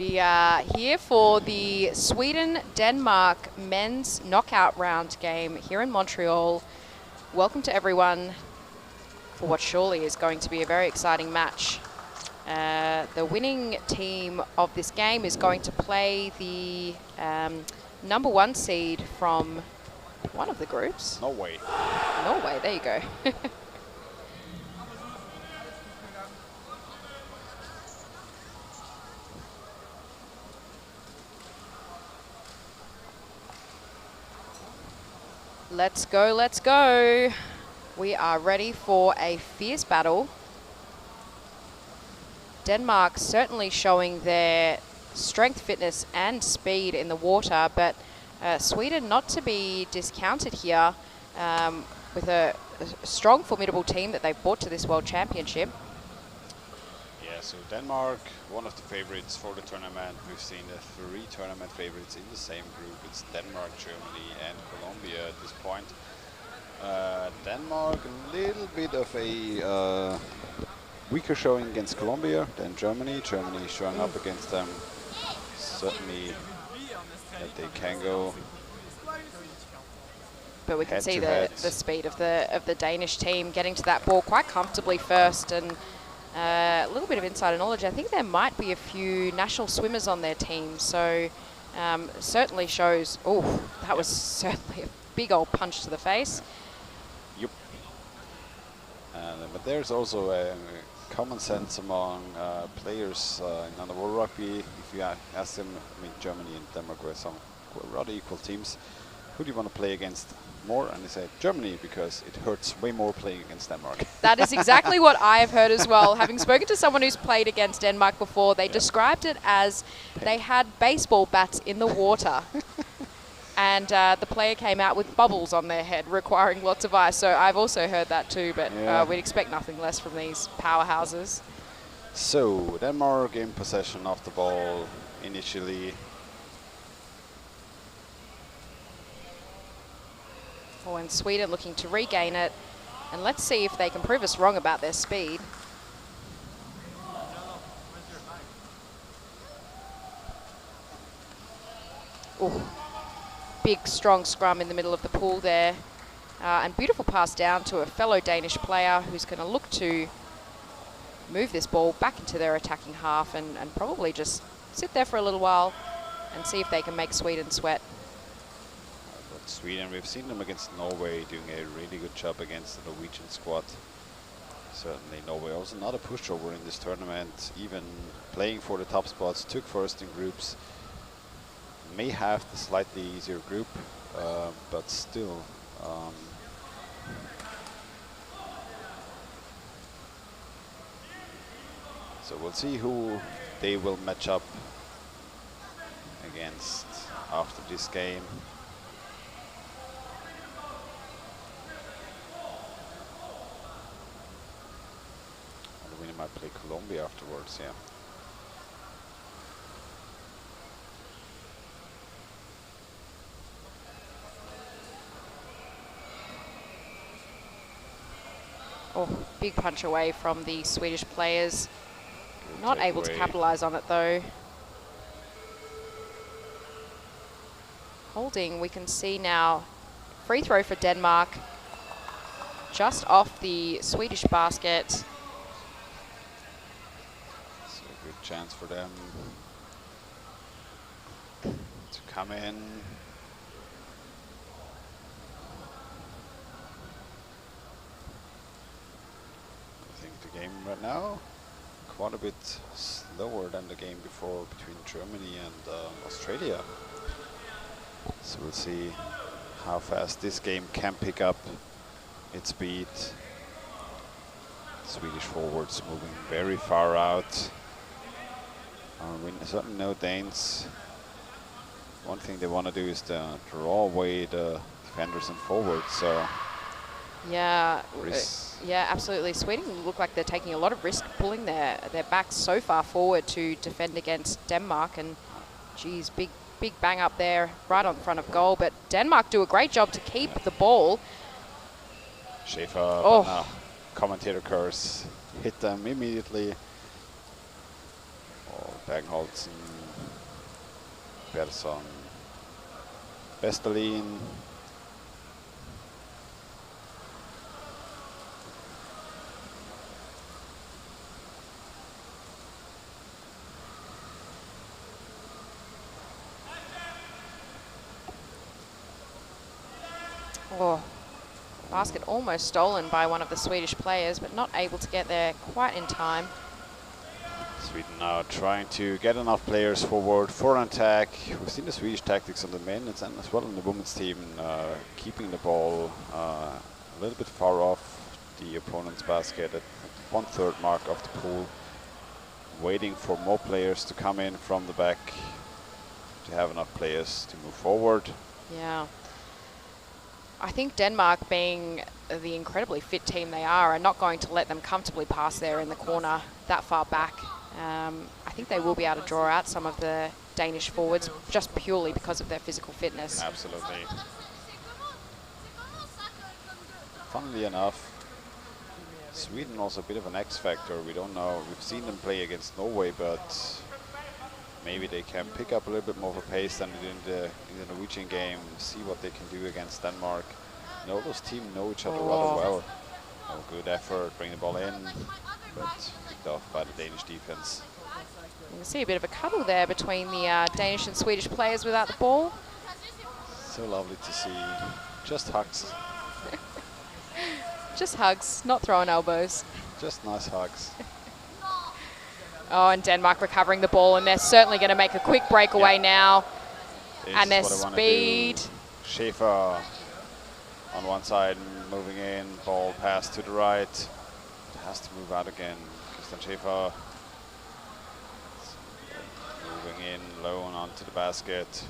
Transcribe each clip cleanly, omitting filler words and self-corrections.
We are here for the Sweden-Denmark men's knockout round game here in Montreal. Welcome to everyone for what surely is going to be a very exciting match. The winning team of this game is going to play the #1 seed from one of the groups. Norway. Norway, there you go. Let's go, let's go. We are ready for a fierce battle. Denmark certainly showing their strength, fitness and speed in the water, but Sweden not to be discounted here with a strong, formidable team that they've brought to this World Championship. Yeah, so Denmark, one of the favorites for the tournament. We've seen the 3 tournament favorites in the same group. It's Denmark, Germany and Colombia at this point. Denmark, a little bit of a weaker showing against Colombia than Germany. Germany showing up against them. Certainly that they can go. But we can see the speed of the Danish team getting to that ball quite comfortably first, and a little bit of insider knowledge. I think there might be a few national swimmers on their team, so certainly shows. Oh, that was certainly a big old punch to the face. Yep. But there's also a common sense among players in underwater rugby. If you ask them, I mean, Germany and Denmark were some rather equal teams. Who do you want to play against more? And they say Germany, because it hurts way more playing against Denmark. That is exactly what I've heard as well. Having spoken to someone who's played against Denmark before, they described it as they had baseball bats in the water. And the player came out with bubbles on their head, requiring lots of ice. So I've also heard that too, but we'd expect nothing less from these powerhouses. So Denmark in possession of the ball initially. Oh, and Sweden looking to regain it. And let's see if they can prove us wrong about their speed. Oh, big, strong scrum in the middle of the pool there. And beautiful pass down to a fellow Danish player who's going to look to move this ball back into their attacking half and probably just sit there for a little while and see if they can make Sweden sweat. Sweden, we've seen them against Norway doing a really good job against the Norwegian squad. Certainly Norway also not a pushover in this tournament, even playing for the top spots, took first in groups. May have the slightly easier group, but still. So we'll see who they will match up against after this game. The winner might play Colombia afterwards, yeah. Oh, big punch away from the Swedish players. Not able to capitalize on it though. Holding, we can see now, free throw for Denmark. Just off the Swedish basket. So a good chance for them to come in. I think the game right now quite a bit slower than the game before between Germany and Australia. So we'll see how fast this game can pick up its speed. Swedish forwards moving very far out. We certainly know Danes. One thing they want to do is to draw away the defenders and forwards. So yeah, yeah, absolutely. Sweden look like they're taking a lot of risk pulling their backs so far forward to defend against Denmark. And geez, big bang up there right on front of goal. But Denmark do a great job to keep the ball. Schaefer, but now commentator curse hit them immediately. Oh, Bergholzen Persson, Vestalin. Oh, basket almost stolen by one of the Swedish players, but not able to get there quite in time. Sweden now trying to get enough players forward for an attack. We've seen the Swedish tactics on the men's and as well on the women's team, keeping the ball a little bit far off the opponent's basket at 1/3 mark of the pool, waiting for more players to come in from the back to have enough players to move forward. Yeah. I think Denmark, being the incredibly fit team they are not going to let them comfortably pass there in the corner that far back. I think they will be able to draw out some of the Danish forwards just purely because of their physical fitness. Absolutely. Funnily enough, Sweden also a bit of an X factor. We don't know. We've seen them play against Norway, but maybe they can pick up a little bit more of a pace than they did in the Norwegian game. See what they can do against Denmark. You know, those teams know each other rather well. Oh, good effort, bring the ball in, but picked off by the Danish defense. You can see a bit of a cuddle there between the Danish and Swedish players without the ball. So lovely to see. Just hugs. Just hugs, not throwing elbows. Just nice hugs. Oh, and Denmark recovering the ball, and they're certainly going to make a quick breakaway now. And their speed. Schaefer on one side, moving in, ball pass to the right. It has to move out again. Christian Schaefer moving in, low and onto the basket.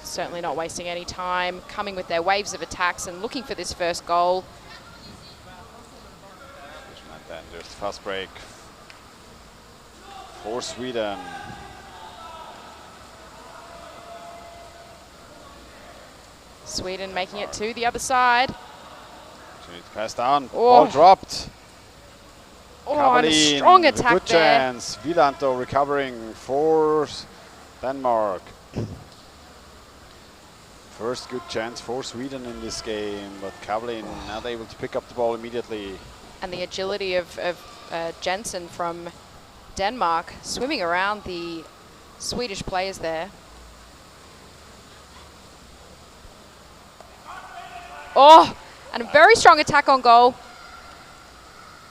Certainly not wasting any time, coming with their waves of attacks and looking for this first goal. And then there's the fast break for Sweden. Sweden making it to the other side. Opportunity to pass down. Oh. Ball dropped. Oh, and a strong attack good there. chance. Vilanto recovering for Denmark. First good chance for Sweden in this game, but Kavelin not able to pick up the ball immediately. And the agility of Jensen from Denmark swimming around the Swedish players there. Oh, and a very strong attack on goal.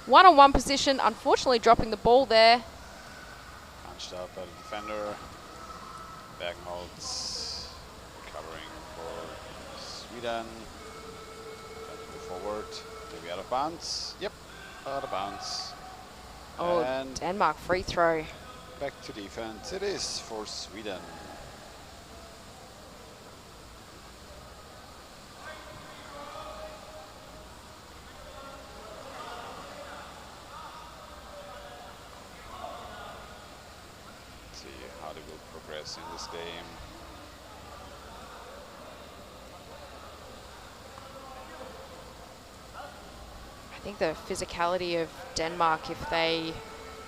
One-on-one position, unfortunately dropping the ball there. Punched up by the defender. Bergholtz recovering for Sweden. Trying to move forward. Maybe out of bounds. Yep, out of bounds. Oh, and Denmark free throw. back to defense. It is for Sweden. See how they will progress in this game. I think the physicality of Denmark, if they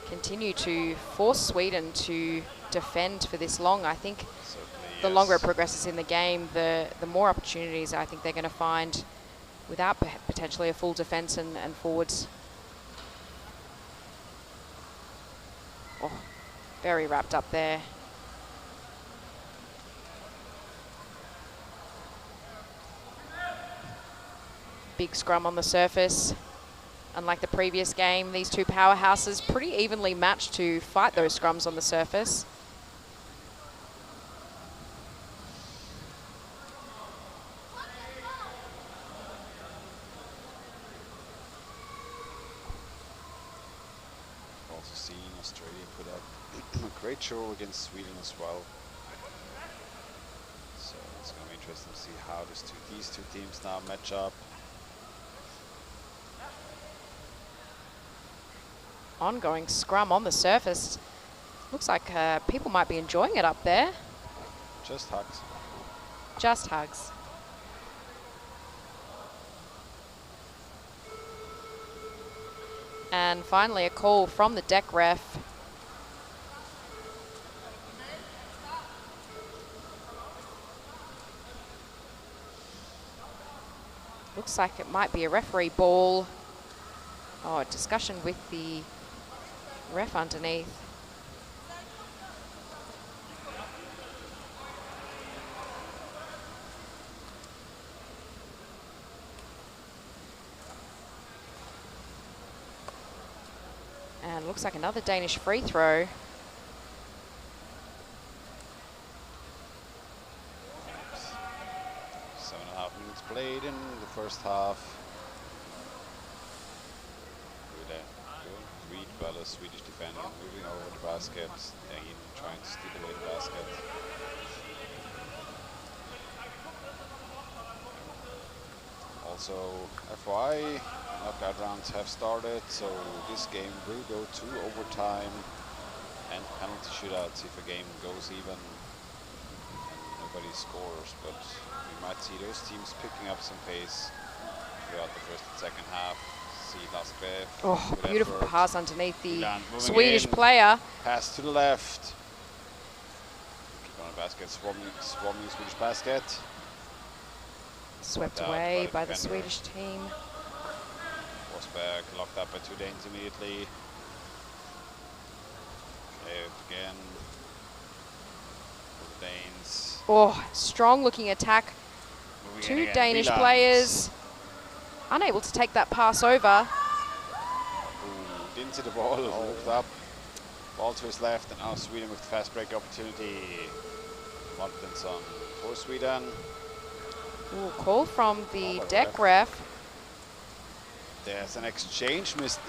continue to force Sweden to defend for this long, I think Certainly, the yes. longer it progresses in the game, the more opportunities I think they're going to find without potentially a full defence and forwards. Oh, very wrapped up there. Big scrum on the surface. Unlike the previous game, these two powerhouses pretty evenly matched to fight those scrums on the surface. Also seen Australia put up a great show against Sweden as well. So it's going to be interesting to see how these two teams now match up. Ongoing scrum on the surface. Looks like people might be enjoying it up there. Just hugs. Just hugs. And finally a call from the deck ref. Looks like it might be a referee ball. Oh, discussion with the ref underneath. And looks like another Danish free throw. Seven and a half minutes played in the first half. With a good read by the Swedish defender, moving over the basket, Dane trying to steal away the basket. Also, FYI, knockout rounds have started, so this game will go to overtime and penalty shootouts if a game goes even and nobody scores. But we might see those teams picking up some pace throughout the first and second half. See Lasbev. Oh, beautiful pass underneath the Swedish in. player. Pass to the left. Keep on the basket, swarming the Swedish basket. Swept away by the Swedish team. Forsberg locked up by two Danes immediately. Saved again for the Danes. Oh, strong looking attack. Two Danish players unable to take that pass over. Ooh, didn't see the ball, looked up. Ball to his left, and now Sweden with the fast break opportunity. Martinsson for Sweden. Ooh, call from the deck ref. There's an exchange missed.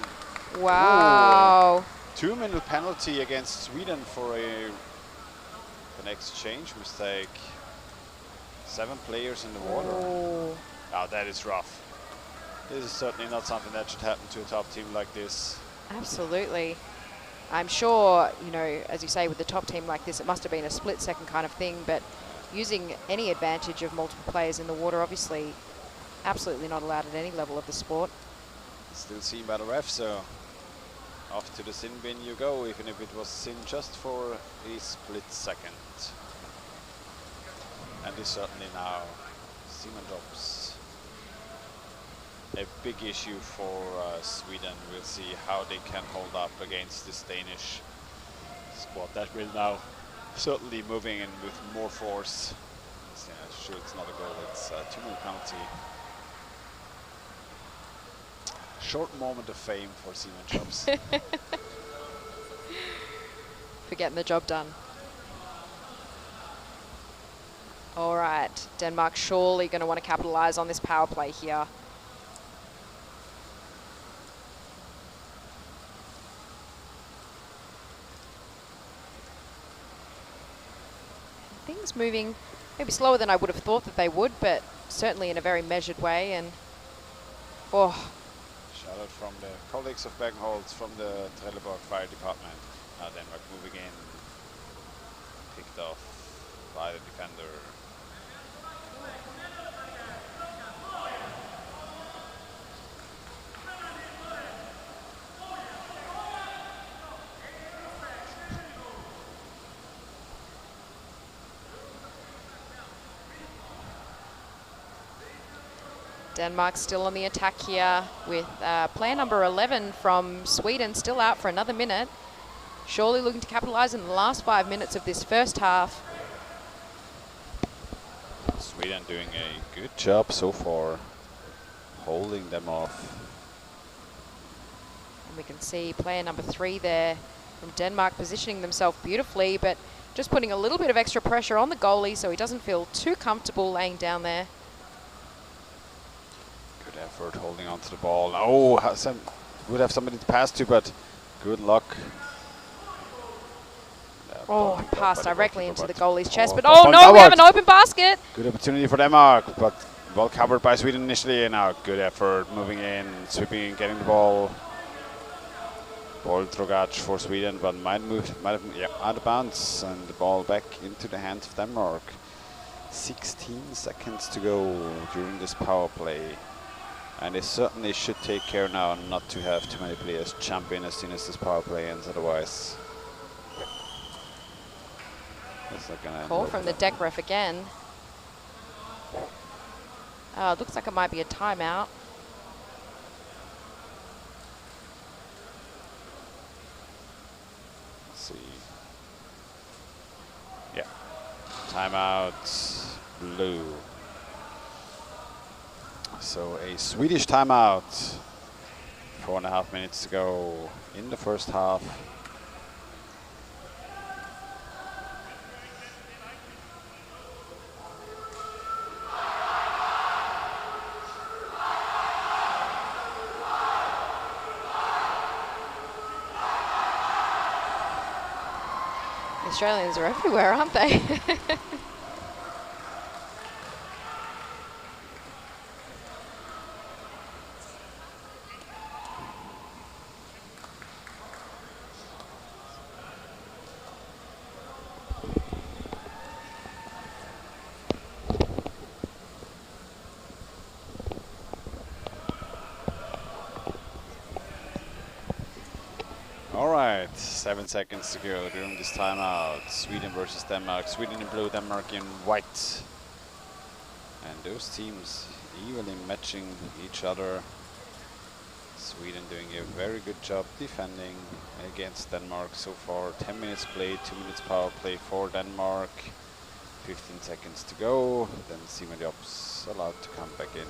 Wow. 2-minute penalty against Sweden for an exchange mistake. 7 players in the water. Ooh. Oh, that is rough. This is certainly not something that should happen to a top team like this. Absolutely. I'm sure, you know, as you say, with the top team like this, it must have been a split-second kind of thing, but using any advantage of multiple players in the water, obviously, absolutely not allowed at any level of the sport. Still seen by the ref, so off to the sin bin you go, even if it was sin just for a split second. And this certainly now Simon drops a big issue for Sweden. We'll see how they can hold up against this Danish squad that will now certainly moving in with more force. Yeah, sure, it's not a goal, it's a 2-minute penalty. Short moment of fame for Simon Chops. For getting the job done. All right, Denmark surely going to want to capitalize on this power play here. Things moving maybe slower than I would have thought that they would, but certainly in a very measured way. And oh, shout out from the colleagues of Bergenholtz from the Trelleborg Fire Department. Now Denmark moving in, picked off by the defender. Denmark still on the attack here with player number 11 from Sweden still out for another minute. Surely looking to capitalise in the last 5 minutes of this first half. Sweden doing a good job so far, holding them off. And we can see player number 3 there from Denmark positioning themselves beautifully, but just putting a little bit of extra pressure on the goalie so he doesn't feel too comfortable laying down there. Good effort holding on to the ball. Oh, would have somebody to pass to, but good luck. Oh, pass directly into the goalie's chest, but oh no, we have an open basket. Good opportunity for Denmark, but well covered by Sweden initially, and now good effort moving in, sweeping in, getting the ball. Ball Drogac for Sweden, but might have out of bounds, and the ball back into the hands of Denmark. 16 seconds to go during this power play. And they certainly should take care now not to have too many players jump in as soon as this power play ends, otherwise. Call from the deck ref again. Looks like it might be a timeout. Let's see. Yeah. Timeout blue. So a Swedish timeout. 4.5 minutes to go in the first half. The Australians are everywhere, aren't they? All right, 7 seconds to go during this timeout. Sweden versus Denmark. Sweden in blue, Denmark in white. And those teams evenly matching each other. Sweden doing a very good job defending against Denmark so far. 10 minutes played, 2 minutes power play for Denmark. 15 seconds to go. Then Simonyop's allowed to come back in.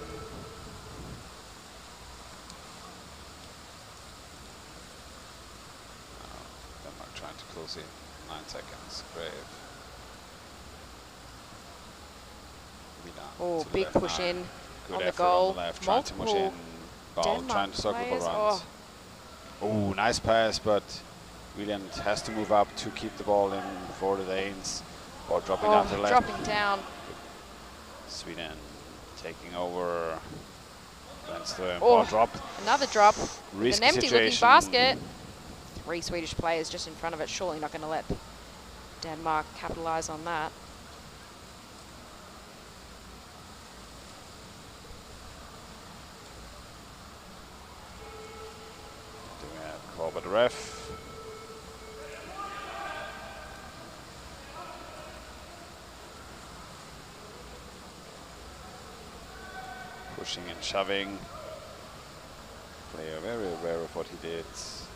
Denmark trying to close in. 9 seconds. Grave. Oh, big push in Good on the effort goal. on the left, trying to push in. Ball, Denmark trying to circle players. around. Oh, nice pass, but William has to move up to keep the ball in before the Danes. Ball dropping down to the left. Dropping down. Sweden taking over. Oh, ball drop. Another drop. Risky An empty looking situation. basket. 3 Swedish players just in front of it. Surely not going to let Denmark capitalise on that. Call by the ref. Pushing and shoving. Player very aware of what he did.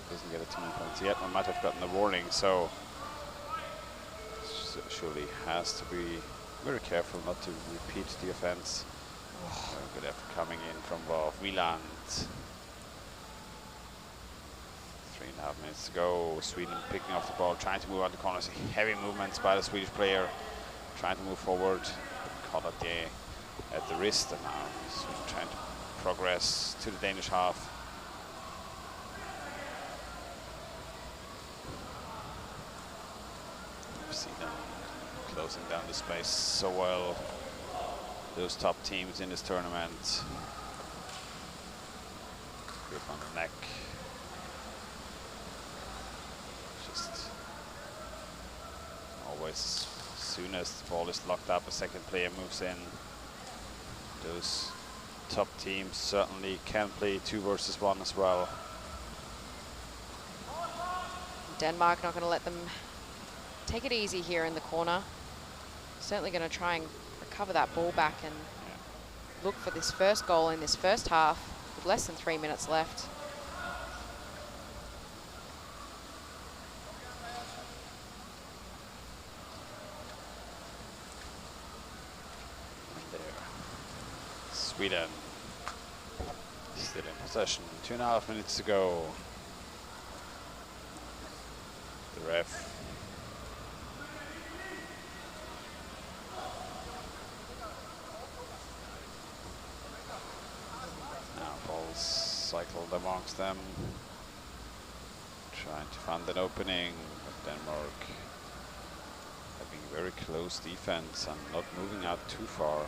Doesn't get a 2 points yet. I might have gotten a warning, so surely has to be very careful not to repeat the offense. Good effort coming in from Wieland. 3.5 minutes to go. Sweden picking up the ball, trying to move out the corners. Heavy movements by the Swedish player, trying to move forward. Caught at the wrist, and now Sweden trying to progress to the Danish half. You see them closing down the space so well. Those top teams in this tournament. Grip on the neck. Just always, as soon as the ball is locked up, a second player moves in. Those top teams certainly can play 2 versus 1 as well. Denmark not going to let them take it easy here in the corner. Certainly going to try and recover that ball back and look for this first goal in this first half with less than 3 minutes left. Sweden still in possession. 2.5 minutes to go. The ref. Now balls cycled amongst them. Trying to find an opening. But Denmark having very close defense and not moving out too far.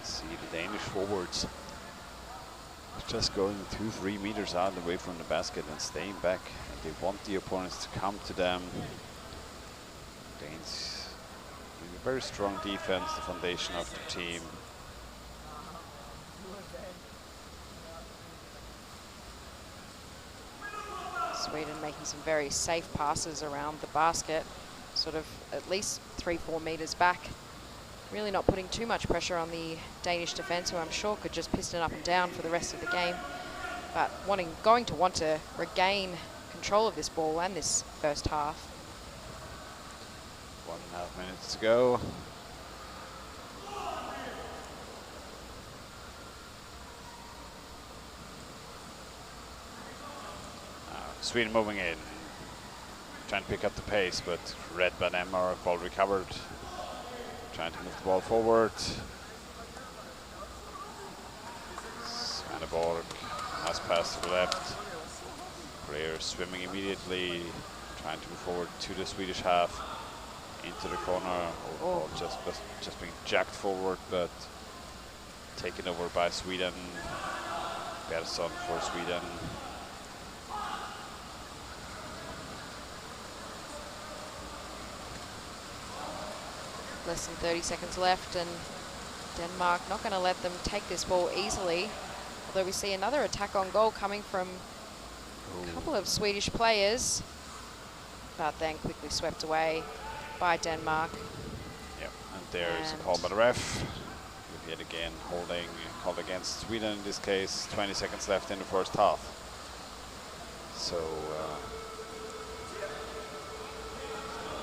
See the Danish forwards just going 2-3 meters out away from the basket and staying back. And they want the opponents to come to them. Danes doing a very strong defense, the foundation of the team. Sweden making some very safe passes around the basket, sort of at least 3-4 meters back. Really not putting too much pressure on the Danish defence, who I'm sure could just piston up and down for the rest of the game. But going to want to regain control of this ball and this first half. 1.5 minutes to go. Sweden moving in, trying to pick up the pace, but read by Denmark, ball recovered, trying to move the ball forward. Svaneborg, nice pass to the left. Greer swimming immediately, trying to move forward to the Swedish half, into the corner, or just being jacked forward, but taken over by Sweden. Persson for Sweden. Less than 30 seconds left, and Denmark not going to let them take this ball easily. Although we see another attack on goal coming from a couple of Swedish players, but then quickly swept away by Denmark. Yep, and there's a call by the ref. Yet again, holding called against Sweden in this case. 20 seconds left in the first half. So,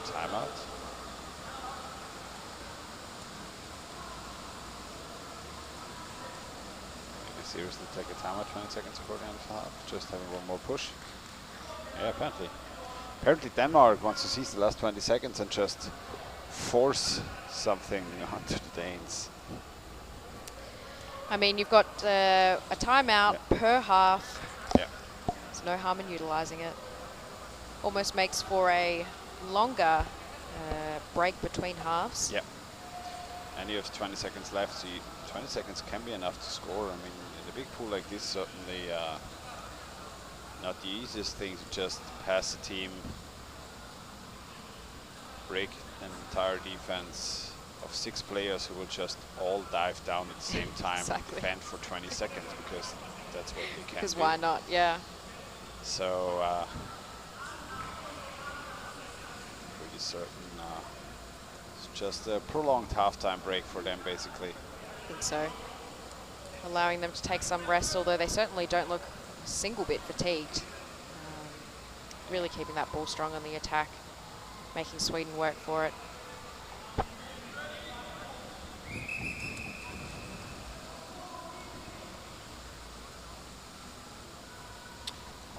timeout. Seriously take a timeout 20 seconds before the end of the half, just having one more push. Yeah, apparently Denmark wants to seize the last 20 seconds and just force something onto the Danes. I mean, you've got a timeout per half. Yeah. There's no harm in utilising it. Almost makes for a longer break between halves. Yeah. And you have 20 seconds left, so 20 seconds can be enough to score. I mean, in a big pool like this, certainly not the easiest thing to just pass a team, break an entire defense of 6 players who will just all dive down at the same time and defend for 20 seconds, because that's what they can do. Because why not, yeah. So, pretty certain it's just a prolonged halftime break for them, basically. I think so. Allowing them to take some rest, although they certainly don't look a single bit fatigued. Really keeping that ball strong on the attack, making Sweden work for it.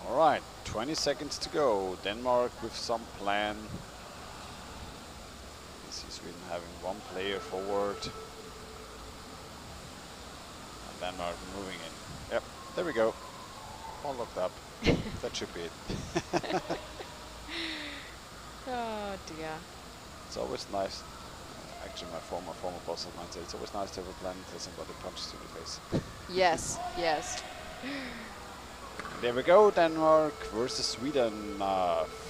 All right, 20 seconds to go. Denmark with some plan. You see Sweden having one player forward. And Denmark moving in. Yep, there we go. All locked up. That should be it. Oh dear. It's always nice. Actually, my former boss of mine said it's always nice to have a plan until somebody punches you in the face. Yes, yes. There we go, Denmark versus Sweden.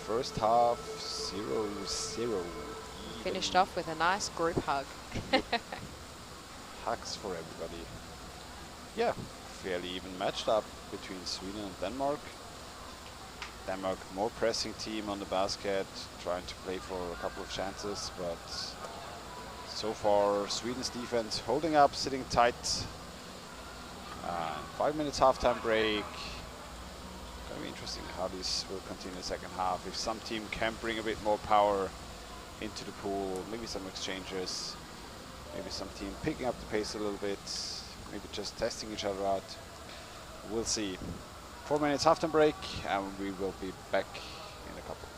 First half, 0-0. Finished off with a nice group hug. Hugs for everybody. Yeah, fairly even matched up between Sweden and Denmark. Denmark more pressing team on the basket, trying to play for a couple of chances, but so far Sweden's defense holding up, sitting tight. 5 minutes halftime break. Going to be interesting how this will continue the second half. If some team can bring a bit more power into the pool, maybe some exchanges, maybe some team picking up the pace a little bit, maybe just testing each other out. We'll see. 4 minutes halftime break, and we will be back in a couple.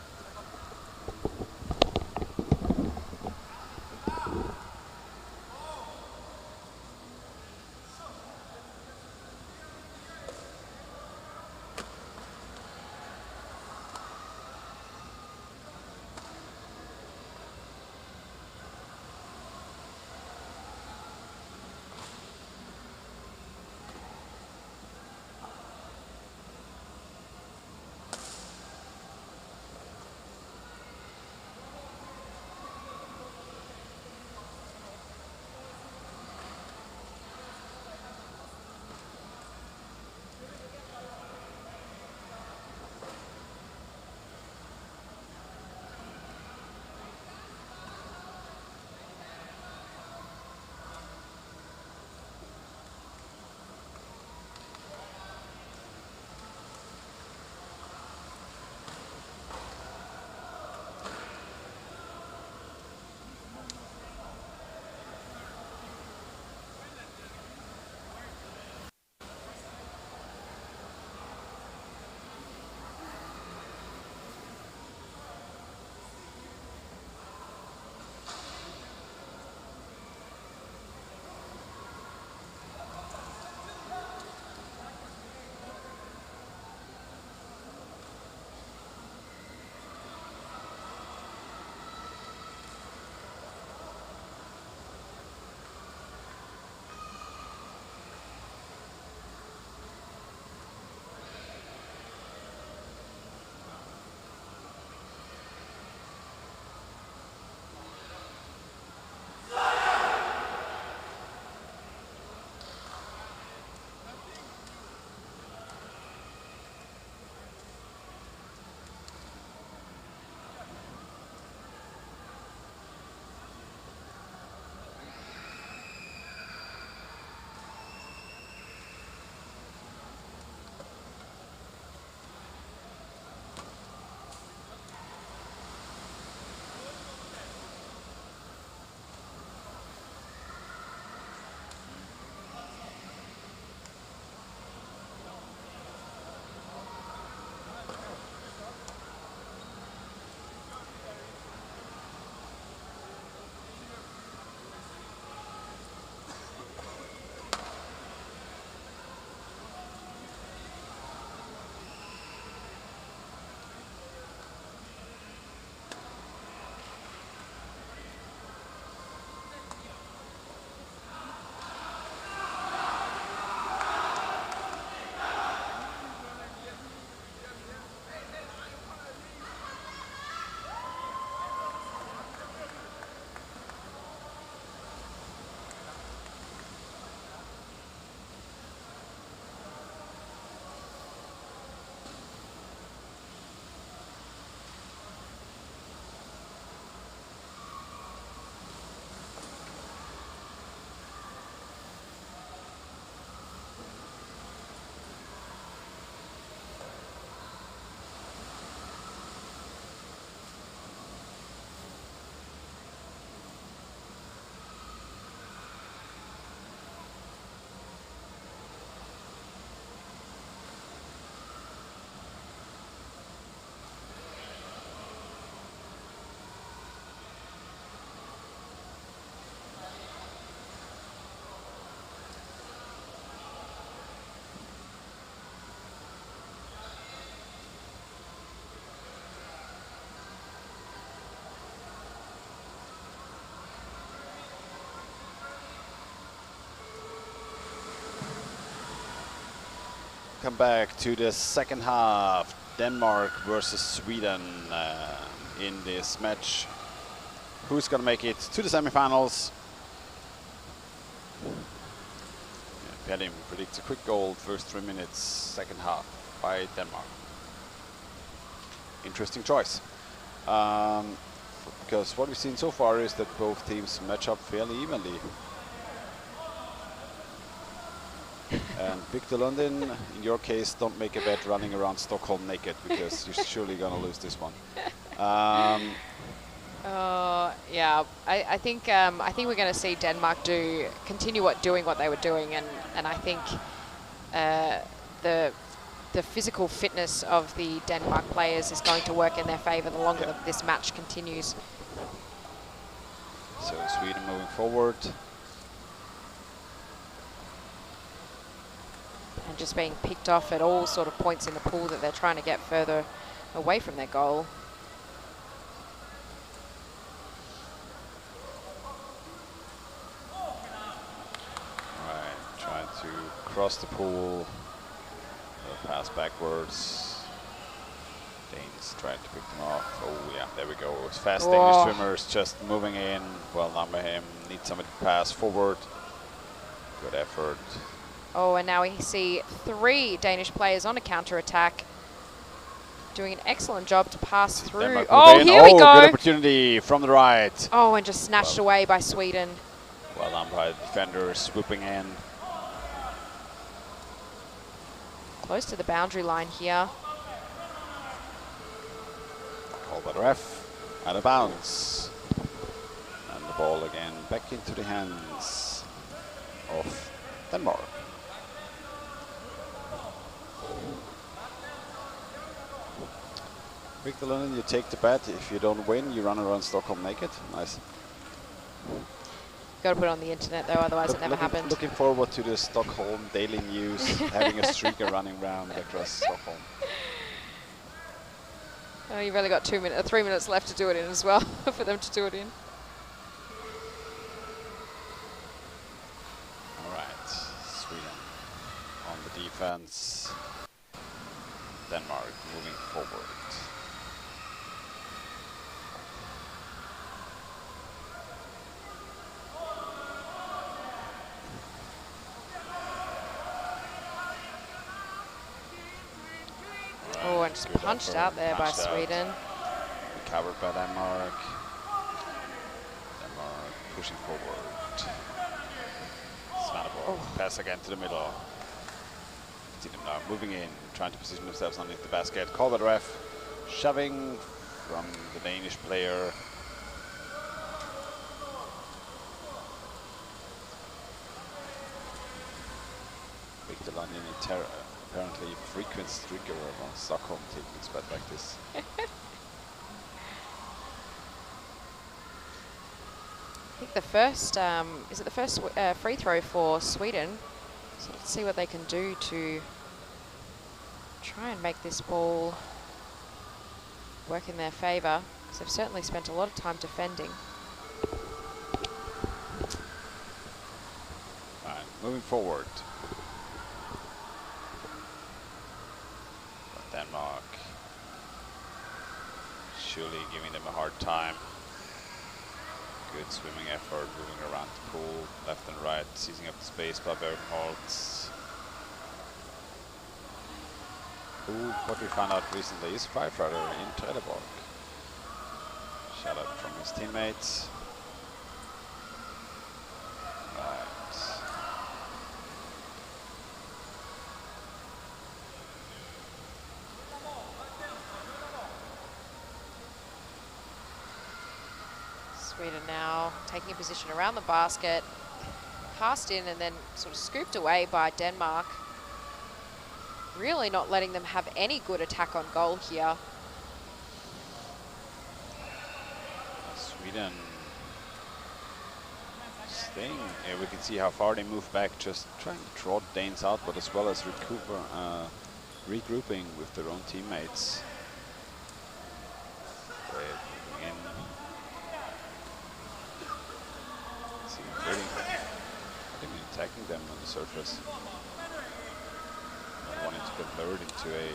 welcome back to the second half. Denmark versus Sweden in this match. Who's going to make it to the semifinals? Pelim predicts a quick goal, first 3 minutes, second half by Denmark. Interesting choice. Because what we've seen so far is that both teams match up fairly evenly. And Victor Lundin, in your case, don't make a bet running around Stockholm naked, because you're surely going to lose this one. Yeah, I think we're going to see Denmark continue doing what they were doing, and I think the physical fitness of the Denmark players is going to work in their favour the longer this match continues. So Sweden moving forward. And just being picked off at all sort of points in the pool that they're trying to get further away from their goal. Right, trying to cross the pool, pass backwards. Danes trying to pick them off. Oh yeah, there we go. It's fast Danish swimmers just moving in. Well done by him. Need somebody to pass forward. Good effort. Oh, and now we see 3 Danish players on a counter-attack, doing an excellent job to pass through. Oh, here we go. Good opportunity from the right. Oh, and just snatched away by Sweden. Well done by the defender, swooping in. Close to the boundary line here. Called by the ref. Out of bounds. And the ball again back into the hands of Denmark. Victor Lundin, you take the bet. If you don't win, you run around Stockholm naked. Nice. Got to put it on the internet though, otherwise it never happened. Looking forward to the Stockholm Daily News having a streaker running around across Stockholm. Oh, you've only got 3 minutes left to do it in as well, for them to do it in. All right, Sweden on the defense. Denmark moving forward. Oh, and just punched out there by Sweden. Recovered by Denmark. Denmark pushing forward. Svanneborg, pass again to the middle. See them now moving in, trying to position themselves underneath the basket. Call by the ref. Shoving from the Danish player. Victor Lundin in terror. Apparently frequent streaker around Stockholm taking its bet like this. I think the first, is it the first free throw for Sweden? So let's see what they can do to try and make this ball work in their favour, because they've certainly spent a lot of time defending. Right, moving forward. Denmark surely giving them a hard time. Good swimming effort, moving around the pool, left and right, seizing up the space by Bergenholtz. Who, what we found out recently, is firefighter in Trelleborg. Shout out from his teammates. Right. Sweden now taking a position around the basket, passed in and then sort of scooped away by Denmark. Really not letting them have any good attack on goal here. Sweden staying. Yeah, we can see how far they move back, just trying to draw the Danes out, but as well as regrouping with their own teammates. In. See, attacking them on the surface. wanting to convert into a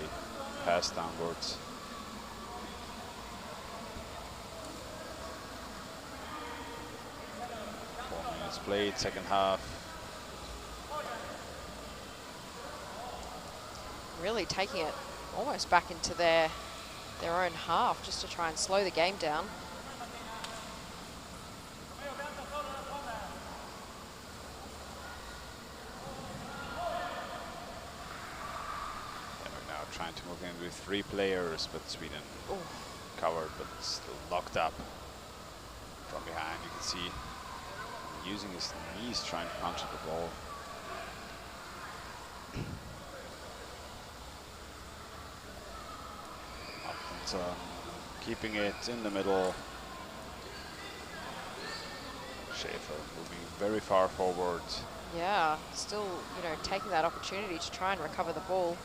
pass downwards. 4 minutes played, second half. Really taking it almost back into their own half just to try and slow the game down. Trying to move in with 3 players, but Sweden covered, but still locked up from behind. You can see using his knees trying to punch at the ball. And, keeping it in the middle. Schäfer moving very far forward. Yeah, still, you know, taking that opportunity to try and recover the ball.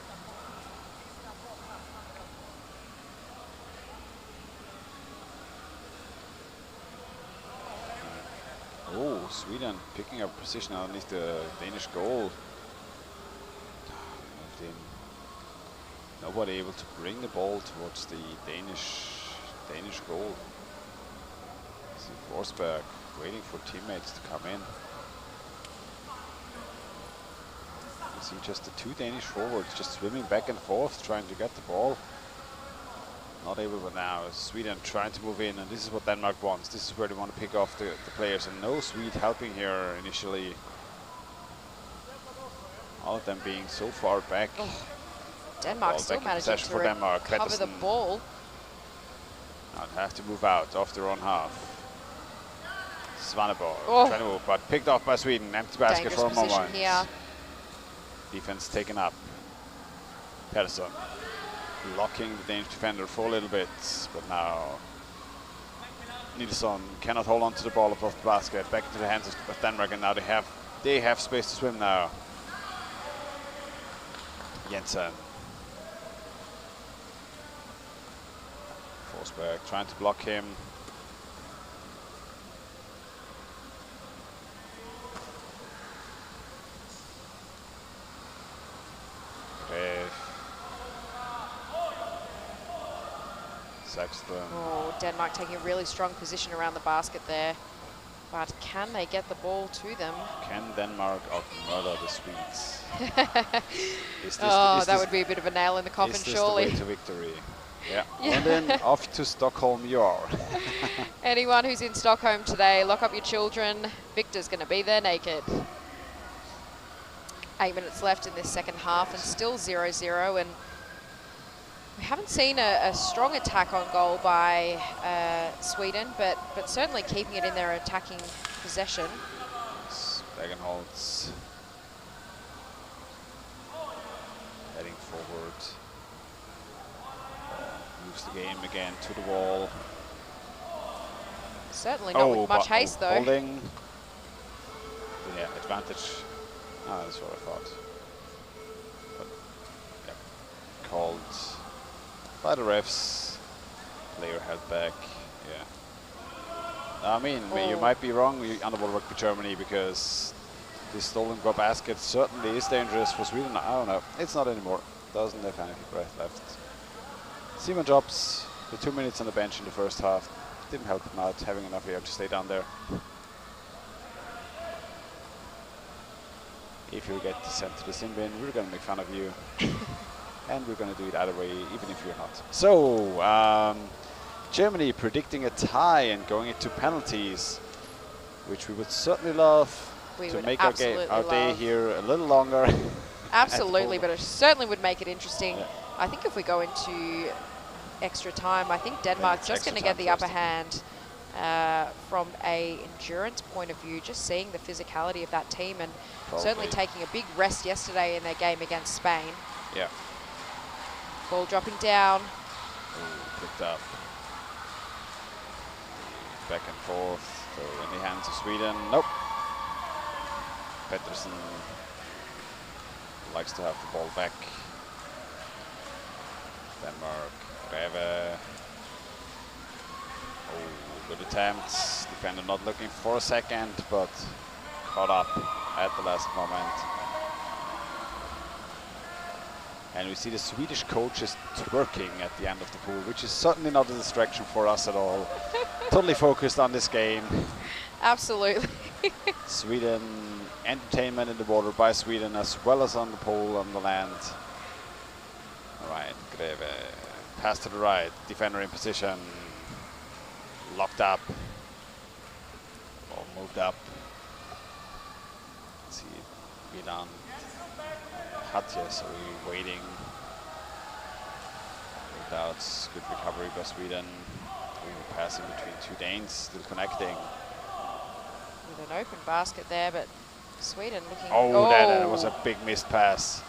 Oh, Sweden picking up position underneath the Danish goal. Nobody able to bring the ball towards the Danish goal. See Forsberg waiting for teammates to come in. You see just the 2 Danish forwards just swimming back and forth trying to get the ball. Not able, but now Sweden trying to move in, and this is what Denmark wants. This is where they want to pick off the players, and no Swede helping here initially. All of them being so far back. Oh. Denmark still managing to recover the ball. Now they have to move out of their own half. Svaneborg trying to move, but picked off by Sweden. Empty basket for a moment. Here. Defense taken up. Pedersen blocking the Danish defender for a little bit, but now Nilsson cannot hold on to the ball above the basket. Back into the hands of Denmark, and now they have space to swim now. Jensen. Forsberg trying to block him. Saxton. Oh, Denmark taking a really strong position around the basket there. But can they get the ball to them? Can Denmark out-murder the Swedes? That would be a bit of a nail in the coffin, surely. Is this the way to victory? Yeah. And then off to Stockholm you are. Anyone who's in Stockholm today, lock up your children. Victor's going to be there naked. 8 minutes left in this second half, and still 0-0. And we haven't seen a strong attack on goal by Sweden, but certainly keeping it in their attacking possession. Spagenholtz heading forward. Moves the game again to the wall. Certainly not with much haste, though. Holding. Yeah, advantage. Ah, that's what I thought. But, yeah, called by the refs. Player held back. Yeah. I mean, you might be wrong, Underworld Rugby Germany, because this stolen goal basket certainly is dangerous for Sweden. I don't know. It's not anymore. Doesn't have any breath left. Simon drops the 2 minutes on the bench in the first half. Didn't help him out having enough air to stay down there. If you get sent to the sin bin, we're going to make fun of you. And we're going to do it either way, even if you're not. So, Germany predicting a tie and going into penalties, which we would certainly love to make our day here a little longer. Absolutely, but it certainly would make it interesting. Yeah. I think if we go into extra time, I think Denmark's just going to get the upper hand from a endurance point of view, just seeing the physicality of that team, and certainly taking a big rest yesterday in their game against Spain. Yeah. Ball dropping down. Ooh, picked up. Back and forth. So in the hands of Sweden. Nope. Pettersson likes to have the ball back. Denmark. Greve. Oh, good attempts. Defender not looking for a second, but caught up at the last moment. And we see the Swedish coaches twerking at the end of the pool, which is certainly not a distraction for us at all. Totally focused on this game. Absolutely. Sweden, entertainment in the water by Sweden as well as on the pole on the land. All right, Greve, pass to the right, defender in position, locked up, ball moved up. Let's see, Milan, Hatje, so we're waiting. Moved out, good recovery by Sweden. Ooh, passing between two Danes, still connecting. With an open basket there, but Sweden looking... Oh, that was a big missed pass.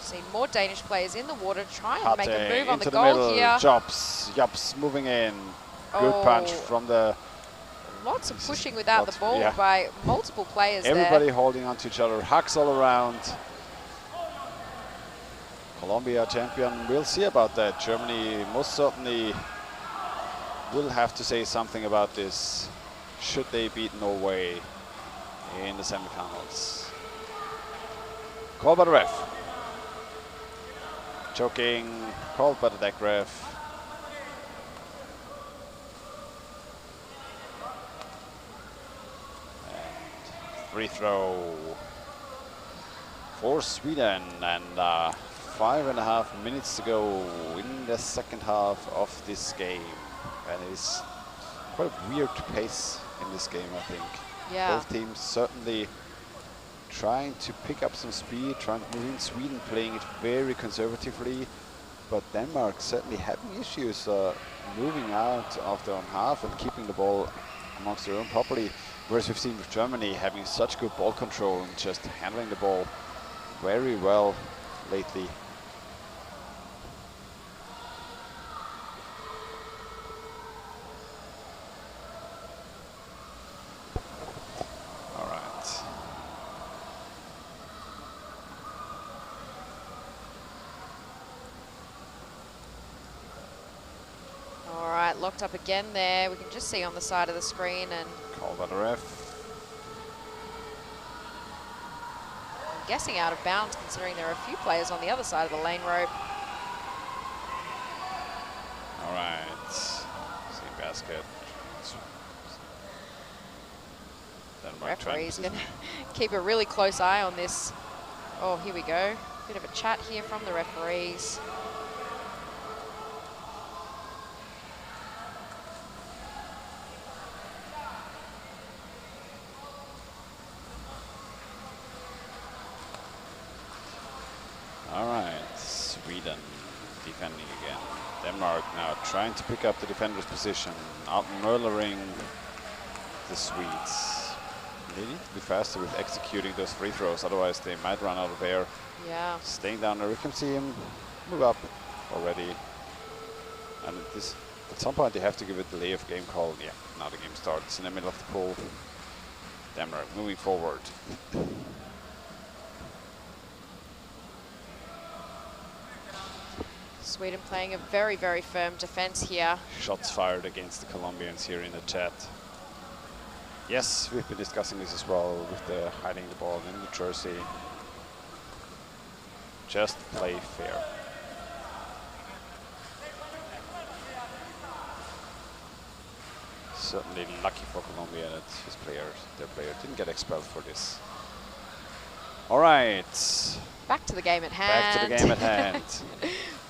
See more Danish players in the water trying to Hatje make a move on the into goal middle, here. Jops moving in. Good punch from the... Lots of pushing without the ball by multiple players. Everybody there. holding on to each other, hugs all around. Colombia champion, we'll see about that. Germany most certainly will have to say something about this should they beat Norway in the semifinals. Call by the ref. Choking, called by the deck ref. And free throw for Sweden, and 5.5 minutes to go in the second half of this game. And it's quite a weird pace in this game, I think. Yeah. Both teams certainly trying to pick up some speed, trying to move in. Sweden playing it very conservatively, but Denmark certainly having issues moving out of their own half and keeping the ball amongst their own property. Whereas we've seen with Germany having such good ball control and just handling the ball very well lately. Locked up again there. We can just see on the side of the screen, and call by the ref. I'm guessing out of bounds considering there are a few players on the other side of the lane rope. All right, same basket. Referee's going to keep a really close eye on this. Oh, here we go. Bit of a chat here from the referees. Defending again. Denmark now trying to pick up the defender's position, out-murlering the Swedes. They need to be faster with executing those free throws, otherwise they might run out of air. Yeah. Staying down there, we can see him move up already. And at some point they have to give a delay of game call. Yeah, now the game starts in the middle of the pool. Denmark moving forward. Sweden playing a very, very firm defense here. Shots fired against the Colombians here in the chat. Yes, we've been discussing this as well with the hiding the ball in the jersey. Just play fair. Certainly lucky for Colombia that their player didn't get expelled for this. All right. Back to the game at hand. Back to the game at hand.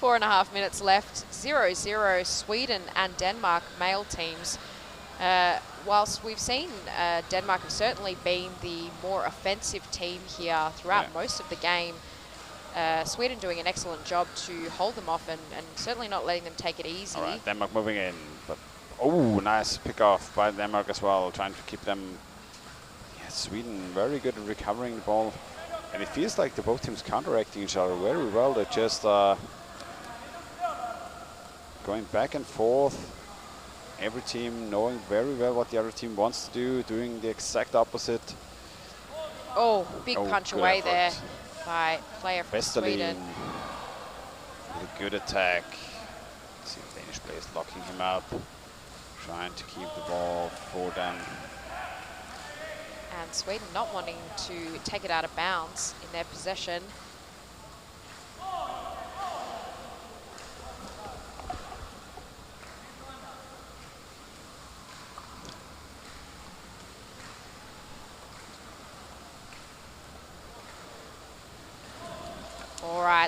4.5 minutes left. 0-0 Sweden and Denmark male teams. Whilst we've seen Denmark have certainly been the more offensive team here throughout most of the game, Sweden doing an excellent job to hold them off and certainly not letting them take it easy. All right, Denmark moving in, but oh, nice pick off by Denmark as well, trying to keep them. Yeah, Sweden very good at recovering the ball, and it feels like the both teams counteracting each other very well. They're just going back and forth. Every team knowing very well what the other team wants to do, doing the exact opposite. Oh, big punch away there by player from Sweden. With a good attack. See the Danish players locking him up, trying to keep the ball for them. And Sweden not wanting to take it out of bounds in their possession.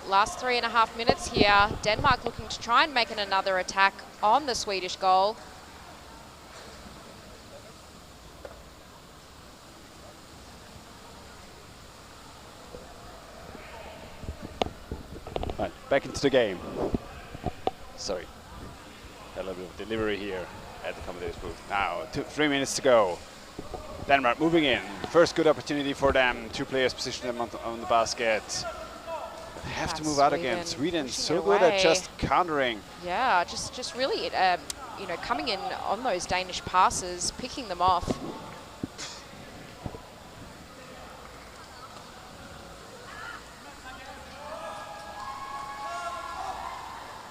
right, last 3.5 minutes here. Denmark looking to try and make another attack on the Swedish goal. Right, back into the game. Sorry. A little bit of delivery here at the commentator's booth. Now, 3 minutes to go. Denmark moving in. First good opportunity for them. 2 players position them on the basket. But have to move out again. Sweden so good at just countering. Yeah, just really, you know, coming in on those Danish passes, picking them off.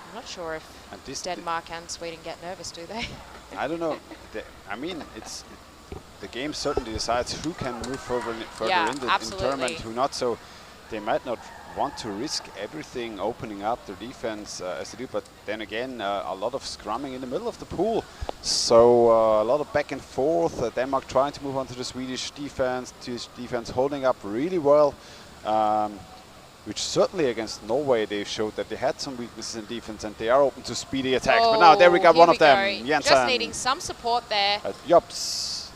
I'm not sure if Denmark and Sweden get nervous, do they? I don't know. I mean, the game certainly decides who can move further in the tournament, who not. So they might not want to risk everything opening up their defense as they do, but then again, a lot of scrumming in the middle of the pool. So a lot of back and forth. Denmark trying to move on to the Swedish defense, holding up really well. Which certainly against Norway, they showed that they had some weaknesses in defense and they are open to speedy attacks. But now there we got one of them, Jensen. Just needing some support there. Jops.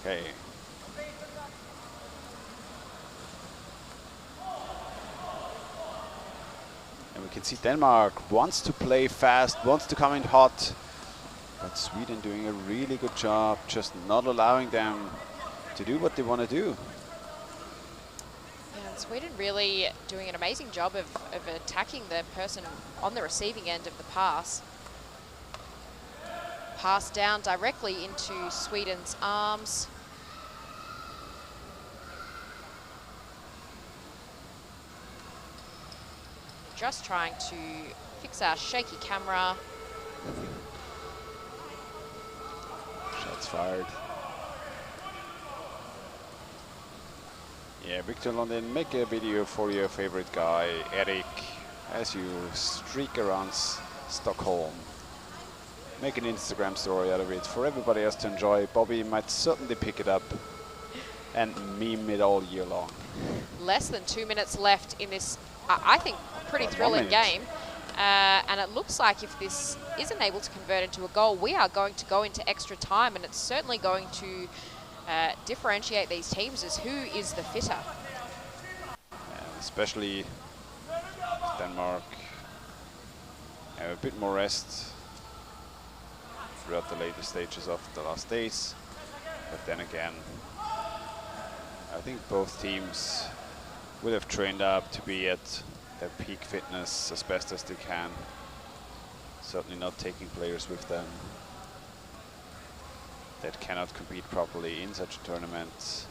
Okay. And we can see Denmark wants to play fast, wants to come in hot. But Sweden doing a really good job, just not allowing them to do what they want to do. Sweden really doing an amazing job of attacking the person on the receiving end of the pass. Pass down directly into Sweden's arms. Just trying to fix our shaky camera. Shots fired. Yeah, Victor London, make a video for your favorite guy, Eric, as you streak around Stockholm. Make an Instagram story out of it for everybody else to enjoy. Bobby might certainly pick it up and meme it all year long. Less than 2 minutes left in this, I think, pretty thrilling game. And it looks like if this isn't able to convert into a goal, we are going to go into extra time, and it's certainly going to differentiate these teams as who is the fitter. And especially Denmark have a bit more rest throughout the later stages of the last days. But then again, I think both teams would have trained up to be at their peak fitness as best as they can. Certainly not taking players with them that cannot compete properly in such a tournament.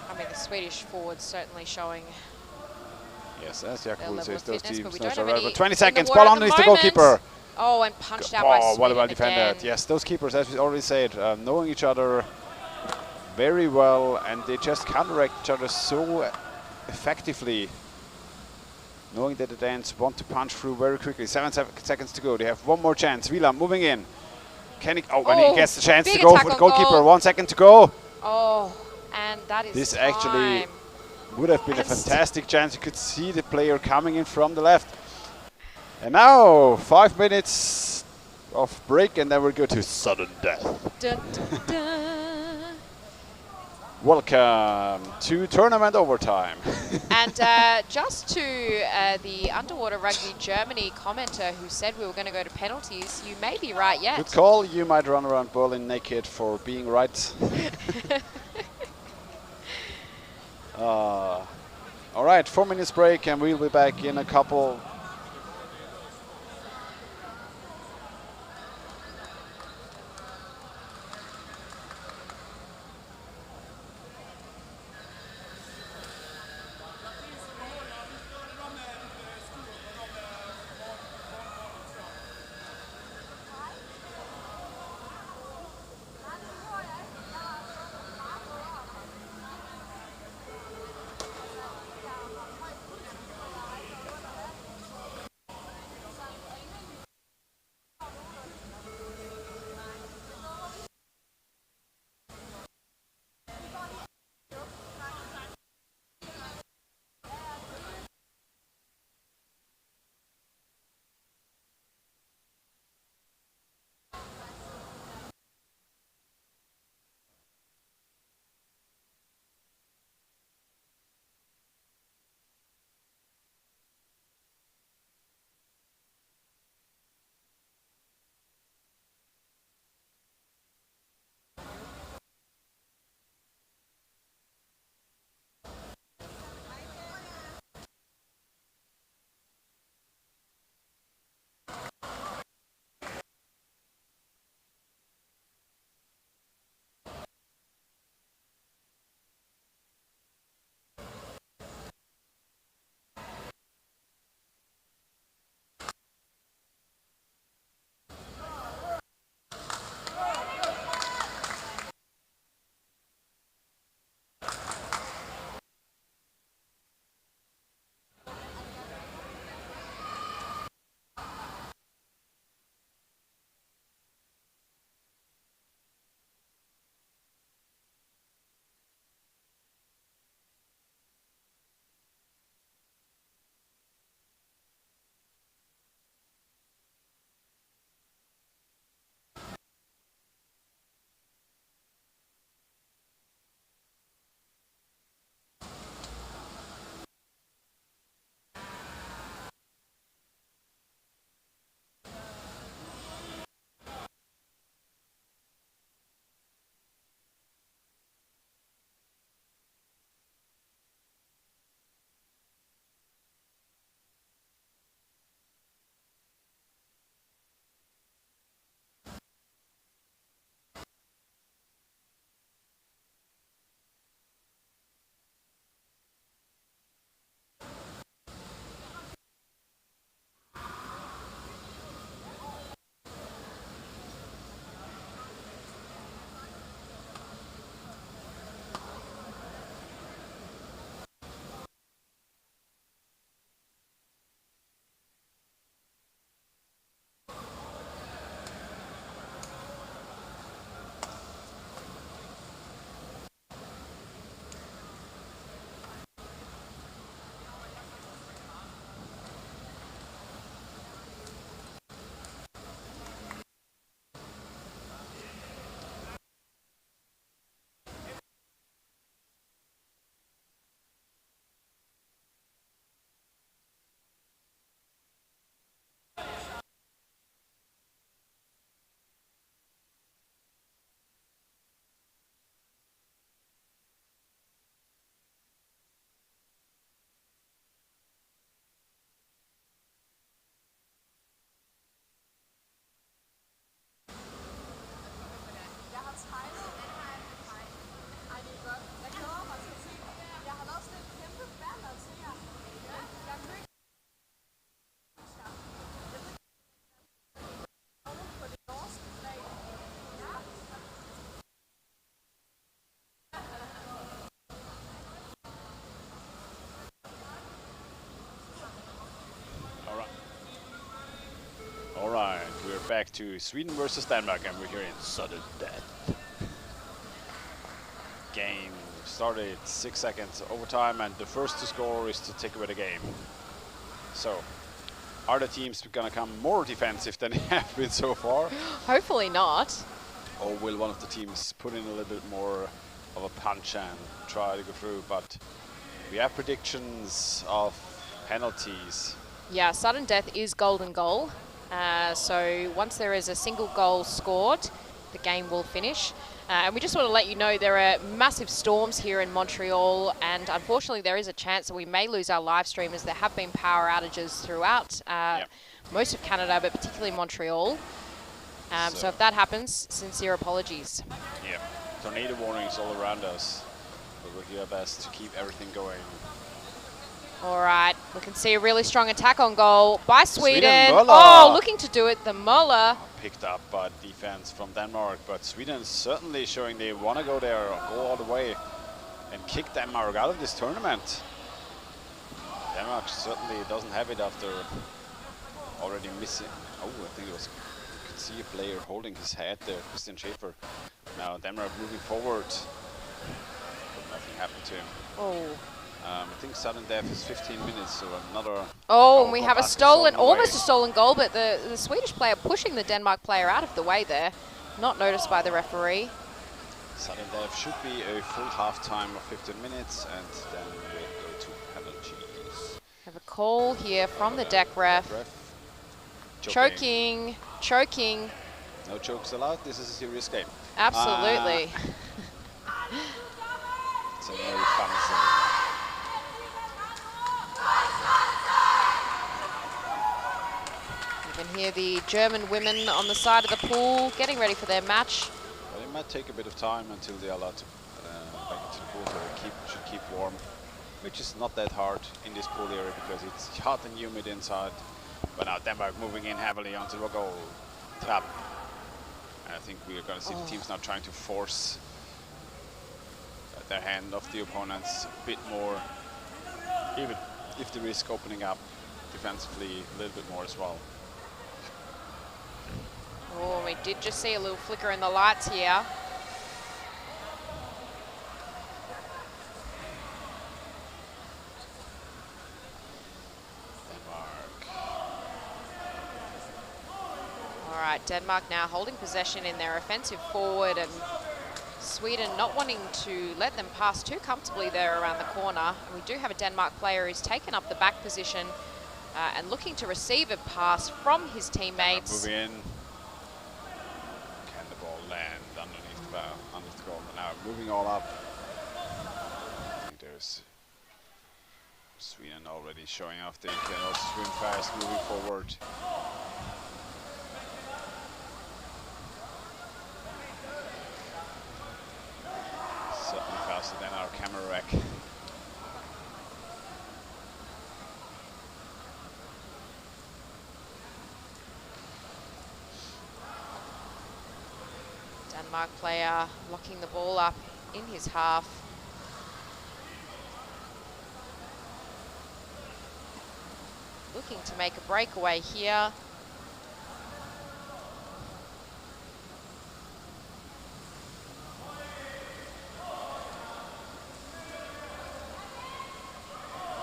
I mean, the Swedish forwards certainly showing. Yes, as Jakub says, those fitness, teams. but we don't 20 seconds, ball underneath the goalkeeper. Oh, and punched out by Sweden. What about defended? Yes, those keepers, as we already said, knowing each other very well, and they just counteract each other so effectively. Knowing that the Danes want to punch through very quickly. 7 seconds to go. They have one more chance. Wieland moving in. Can he? Oh, when he gets the chance to go for the goalkeeper. Goal. 1 second to go. Oh, and that is this time. Actually would have been a fantastic chance. You could see the player coming in from the left. And now 5 minutes of break, and then we'll go to sudden death. Dun, dun, dun. Welcome to tournament overtime. And just to the Underwater Rugby Germany commenter who said we were going to go to penalties, you may be right yet. Good call. You might run around Berlin naked for being right. All right, 4 minutes break, and we'll be back in a couple. All right, we're back to Sweden versus Denmark, and we're here in sudden death. Game started 6 seconds overtime, and the first to score is to take away the game. So, are the teams going to come more defensive than they have been so far? Hopefully not. Or will one of the teams put in a little bit more of a punch and try to go through? But we have predictions of penalties. Yeah, sudden death is golden goal. So once there is a single goal scored, the game will finish. And we just want to let you know there are massive storms here in Montreal, and unfortunately there is a chance that we may lose our live stream, as there have been power outages throughout most of Canada, but particularly Montreal. So if that happens, sincere apologies. Yeah, tornado warnings all around us, but we'll do our best to keep everything going. All right, we can see a really strong attack on goal by Sweden. Möller. Oh, looking to do it, the Möller. Picked up by defense from Denmark, but Sweden is certainly showing they want to go there, go all the way, and kick Denmark out of this tournament. Denmark certainly doesn't have it after already missing. Oh, I think it was. You could see a player holding his head there, Christian Schäfer. Now Denmark moving forward, but nothing happened to him. Oh. I think sudden death is 15 minutes, so another... Oh, and we have a stolen, almost a stolen goal, but the Swedish player pushing the Denmark player out of the way there. Not noticed by the referee. Sudden death should be a full half time of 15 minutes, and then we'll go to penalties. Have a call here from the deck ref. Choking. No jokes allowed, this is a serious game. Absolutely. It's a very fun thing. You can hear the German women on the side of the pool getting ready for their match. Well, it might take a bit of time until they're allowed to back into the pool, so they should keep warm, which is not that hard in this pool area because it's hot and humid inside. But now Denmark moving in heavily onto the goal trap. And I think we are going to see the teams now trying to force their hand off the opponents a bit more, even if they risk opening up defensively a little bit more as well. Oh, we did just see a little flicker in the lights here. All right, Denmark now holding possession in their offensive forward, and Sweden not wanting to let them pass too comfortably there around the corner. We do have a Denmark player who's taken up the back position and looking to receive a pass from his teammates. Moving in. Can the ball land underneath the goal? Now moving all up. I think there's Sweden already showing off they can also swim fast, moving forward. Certainly faster than our camera rack. Denmark player locking the ball up in his half. Looking to make a breakaway here.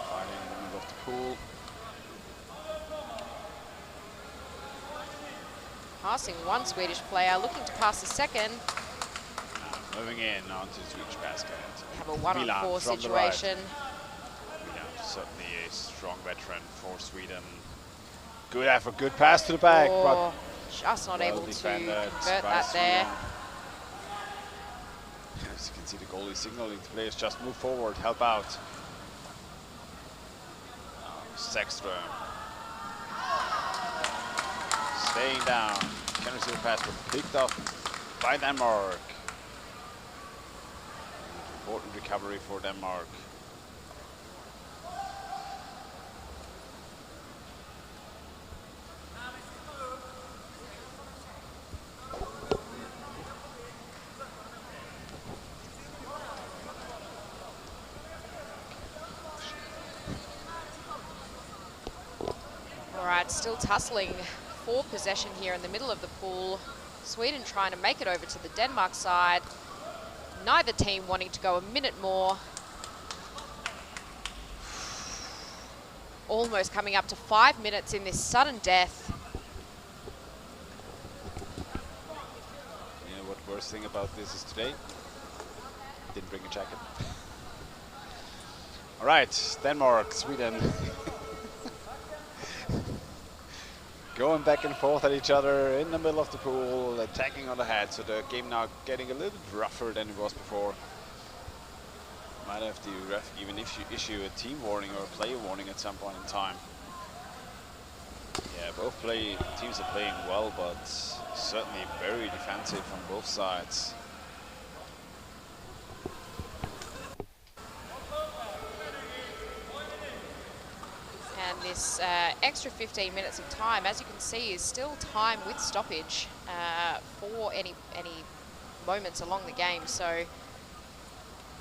Fighting in the middle of the pool. Passing one Swedish player, looking to pass the second. Moving in onto the Swedish basket. We have a 1-on-4 situation. Milan, certainly a strong veteran for Sweden. Good effort, good pass to the back, but just not able to defended convert by that there. As you can see, the goalie signaling to players just move forward, help out. Sextra staying down. Can receive a pass, but picked up by Denmark. important recovery for Denmark. All right, still tussling for possession here in the middle of the pool. Sweden trying to make it over to the Denmark side. Neither team wanting to go a minute more. Almost coming up to 5 minutes in this sudden death. You know what worst thing about this is today? Didn't bring a jacket. All right, Denmark, Sweden. Going back and forth at each other in the middle of the pool, attacking on the head. So the game now getting a little bit rougher than it was before. Might have the ref even issue a team warning or a player warning at some point in time. Yeah, both teams are playing well, but certainly very defensive on both sides. And this extra 15 minutes of time, as you can see, is still time with stoppage for any moments along the game. So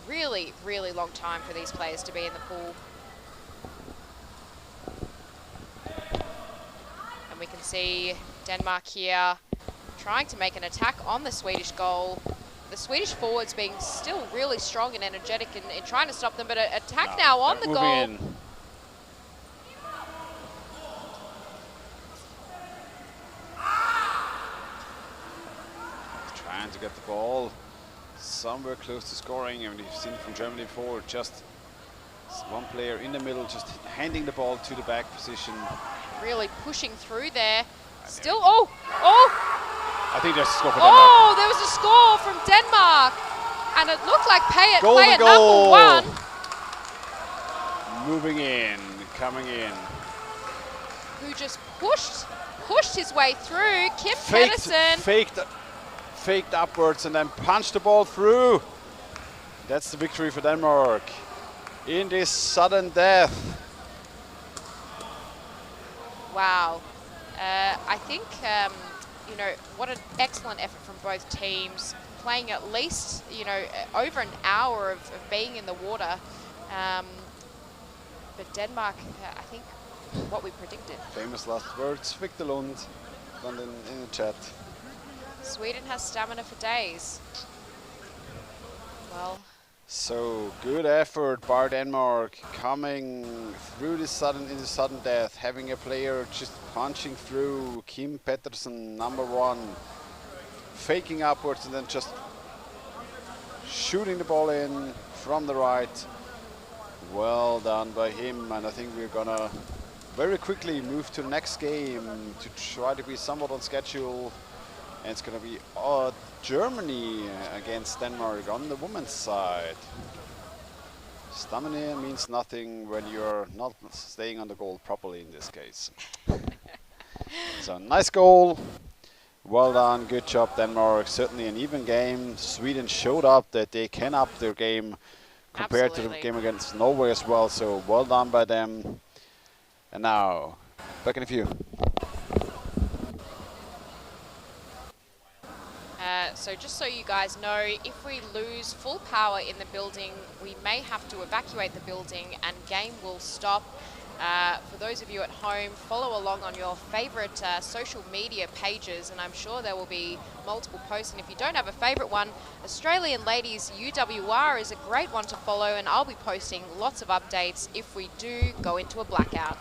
really, really long time for these players to be in the pool. And we can see Denmark here trying to make an attack on the Swedish goal. The Swedish forwards being still really strong and energetic in trying to stop them, but an attack now on the goal. Trying to get the ball somewhere close to scoring, and we've seen from Germany before, just one player in the middle, just handing the ball to the back position. Really pushing through there. Still, I think there's a score for Denmark. Oh, there was a score from Denmark, and it looked like player number 1. Moving in, coming in. Who just pushed his way through. Kim Pedersen. Faked upwards and then punched the ball through. That's the victory for Denmark in this sudden death. Wow. I think, you know, what an excellent effort from both teams, playing at least, you know, over an hour of being in the water. But Denmark, I think, what we predicted. Famous last words, Victor Lund, London in the chat. Sweden has stamina for days. Well. So good effort by Denmark, coming through this sudden death, having a player just punching through. Kim Pedersen, number 1, faking upwards and then just shooting the ball in from the right. Well done by him, and I think we're gonna very quickly move to the next game to try to be somewhat on schedule. And it's going to be Germany against Denmark on the women's side. Stamina means nothing when you're not staying on the goal properly in this case. So nice goal. Well done. Good job, Denmark. Certainly an even game. Sweden showed up that they can up their game compared to the game against Norway as well. So well done by them. And now, back in a few. So just so you guys know, if we lose full power in the building, we may have to evacuate the building and game will stop. For those of you at home, follow along on your favorite social media pages, and I'm sure there will be multiple posts. And if you don't have a favorite one, Australian Ladies UWR is a great one to follow, and I'll be posting lots of updates if we do go into a blackout.